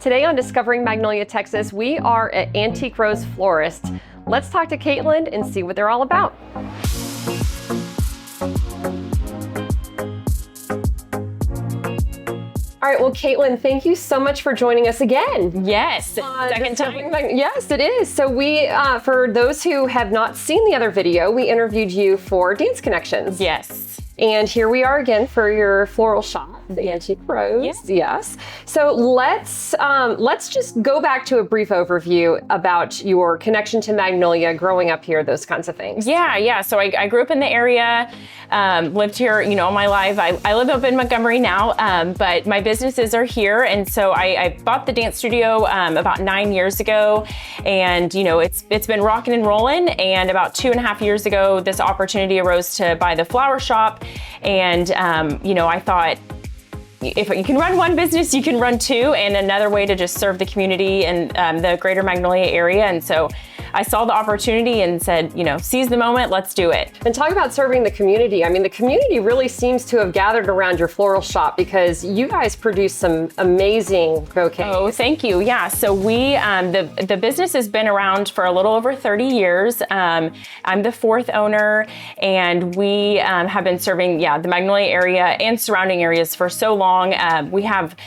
Today on Discovering Magnolia, Texas, we are at Antique Rose Florist. Let's talk to Kaitlin and see what they're all about. All right, well, Kaitlin, thank you so much for joining us again. Yes, second time. Yes, it is. So we, for those who have not seen the other video, we interviewed you for Dance Connections. Yes. And here we are again for your floral shop, the Antique Rose. Yes. Yes. So let's just go back to a brief overview about your connection to Magnolia, growing up here, those kinds of things. Yeah. So I grew up in the area, lived here, all my life. I live up in Montgomery now, but my businesses are here. And so I bought the dance studio about 9 years ago, and it's been rocking and rolling. And about 2.5 years ago, this opportunity arose to buy the flower shop. And, I thought, if you can run one business, you can run two, and another way to just serve the community and the greater Magnolia area. And so I saw the opportunity and said, seize the moment, let's do it. And talk about serving the community. I mean, the community really seems to have gathered around your floral shop because you guys produce some amazing bouquets. Oh, thank you. Yeah, so we, the business has been around for a little over 30 years. I'm the fourth owner, and we have been serving, the Magnolia area and surrounding areas for so long. We have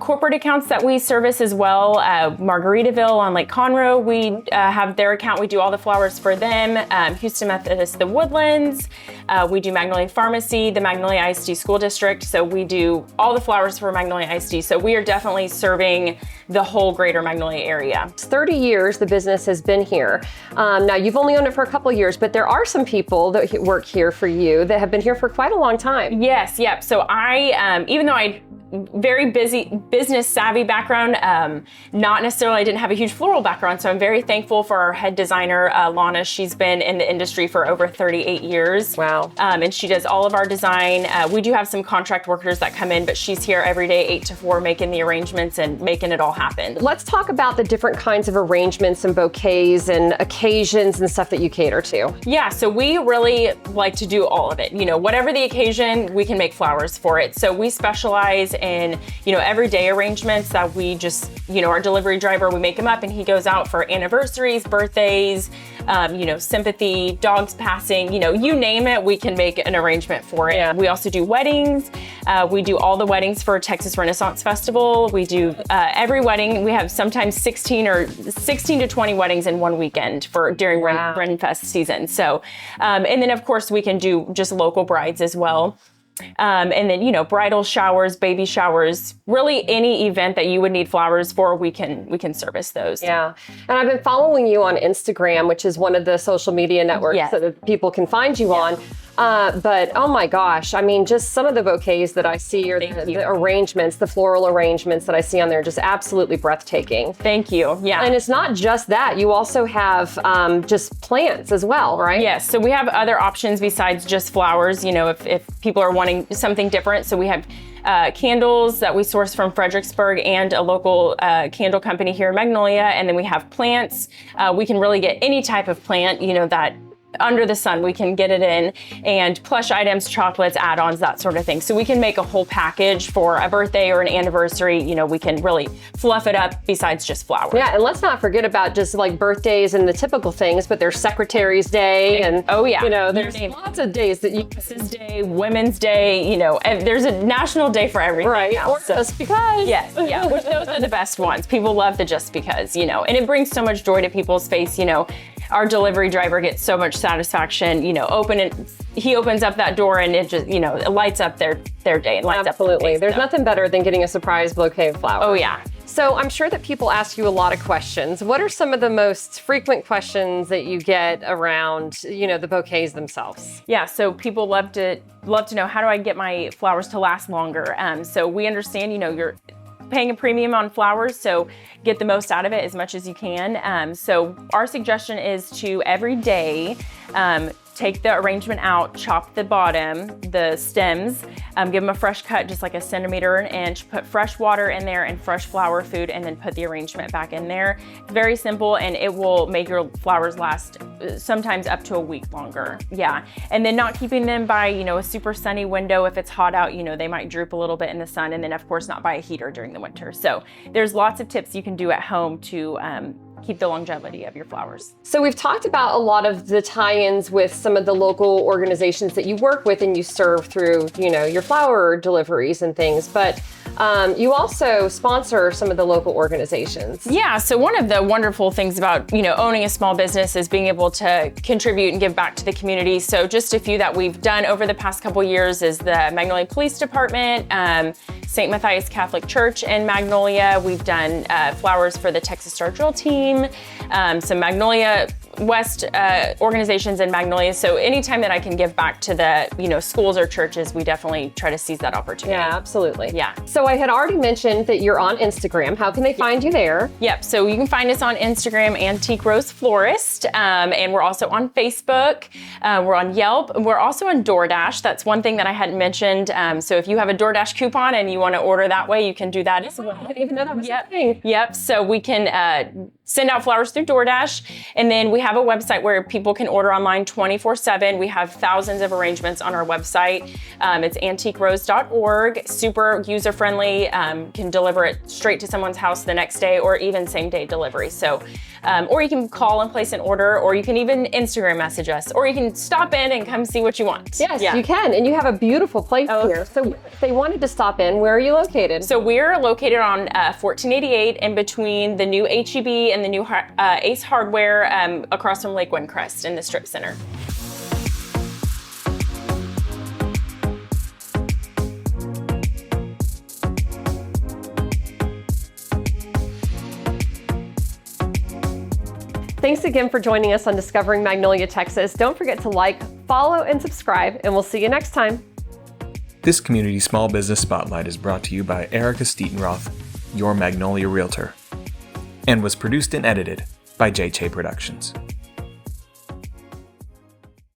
corporate accounts that we service as well. Margaritaville on Lake Conroe, we have their account. We do all the flowers for them. Houston Methodist, the Woodlands. We do Magnolia Pharmacy, the Magnolia ISD School District. So we do all the flowers for Magnolia ISD. So we are definitely serving the whole greater Magnolia area. It's 30 years the business has been here. Now you've only owned it for a couple of years, but there are some people that work here for you that have been here for quite a long time. Yes, yep. So I, even though I very busy, business savvy background. Not necessarily, I didn't have a huge floral background, so I'm very thankful for our head designer, Lana. She's been in the industry for over 38 years. Wow. And she does all of our design. We do have some contract workers that come in, but she's here every day, 8 to 4, making the arrangements and making it all happen. Let's talk about the different kinds of arrangements and bouquets and occasions and stuff that you cater to. Yeah, so we really like to do all of it. Whatever the occasion, we can make flowers for it. So we specialize in, everyday arrangements that we just, our delivery driver, we make him up and he goes out for anniversaries, birthdays, sympathy, dogs passing, you name it, we can make an arrangement for it. Yeah. We also do weddings. We do all the weddings for Texas Renaissance Festival. We do every wedding. We have sometimes 16 to 20 weddings in one weekend during Wow. Renfest season. So, and then of course we can do just local brides as well. And then, bridal showers, baby showers, really any event that you would need flowers for, we can service those. Yeah. And I've been following you on Instagram, which is one of the social media networks Yes. that people can find you on. But oh my gosh, I mean, just some of the bouquets that I see, or the arrangements, the floral arrangements that I see on there, just absolutely breathtaking. Thank you. Yeah. And it's not just that, you also have just plants as well, right? Yes. So we have other options besides just flowers, if people are wanting something different. So we have candles that we source from Fredericksburg and a local candle company here in Magnolia. And then we have plants. We can really get any type of plant, that under the sun, we can get it in, and plush items, chocolates, add-ons, that sort of thing. So we can make a whole package for a birthday or an anniversary. We can really fluff it up besides just flowers. Yeah, and let's not forget about just like birthdays and the typical things, but there's Secretary's Day and oh yeah, there's lots of days that you Mrs. Day, Women's Day, and there's a national day for everything. right, now, or just because. Yes, yeah, which those are the best ones. People love the just because, and it brings so much joy to people's face. Our delivery driver gets so much satisfaction, he opens up that door and it just, it lights up their day and lights Absolutely. up. There's nothing better than getting a surprise bouquet of flowers. Oh yeah. So I'm sure that people ask you a lot of questions. What are some of the most frequent questions that you get around, the bouquets themselves? Yeah, so people love to know, how do I get my flowers to last longer? So we understand, you're paying a premium on flowers, so get the most out of it as much as you can. So our suggestion is to every day take the arrangement out, chop the bottom, the stems, give them a fresh cut, just like a centimeter or an inch, put fresh water in there and fresh flower food, and then put the arrangement back in there. It's very simple, and it will make your flowers last sometimes up to a week longer. Yeah, and then not keeping them by, a super sunny window. If it's hot out, they might droop a little bit in the sun, and then of course not by a heater during the winter. So there's lots of tips you can do at home to keep the longevity of your flowers. So we've talked about a lot of the tie-ins with some of the local organizations that you work with and you serve through, your flower deliveries and things, but you also sponsor some of the local organizations. Yeah, so one of the wonderful things about, owning a small business is being able to contribute and give back to the community. So just a few that we've done over the past couple years is the Magnolia Police Department, St. Matthias Catholic Church in Magnolia. We've done flowers for the Texas Star Drill Team, some Magnolia West organizations in Magnolia. So anytime that I can give back to the, schools or churches, we definitely try to seize that opportunity. Yeah, absolutely. Yeah. So I had already mentioned that you're on Instagram. How can they find you there? Yep. So you can find us on Instagram, Antique Rose Florist, and we're also on Facebook. We're on Yelp. We're also on DoorDash. That's one thing that I hadn't mentioned. So if you have a DoorDash coupon and you want to order that way, you can do that as well. I didn't even know that was a thing. Yep. So we can send out flowers through DoorDash, and then we have a website where people can order online 24/7. We have thousands of arrangements on our website. It's antiquerose.org. Super user-friendly. Can deliver it straight to someone's house the next day, or even same-day delivery. So, or you can call and place an order, or you can even Instagram message us, or you can stop in and come see what you want. Yes, you can. And you have a beautiful place here. So if they wanted to stop in, where are you located? So we're located on 1488 in between the new H-E-B and the new Ace Hardware, across from Lake Windcrest in the Strip Center. Thanks again for joining us on Discovering Magnolia, Texas. Don't forget to like, follow, and subscribe, and we'll see you next time. This Community Small Business Spotlight is brought to you by Erica Steetenroth, your Magnolia Realtor, and was produced and edited by JJ Productions.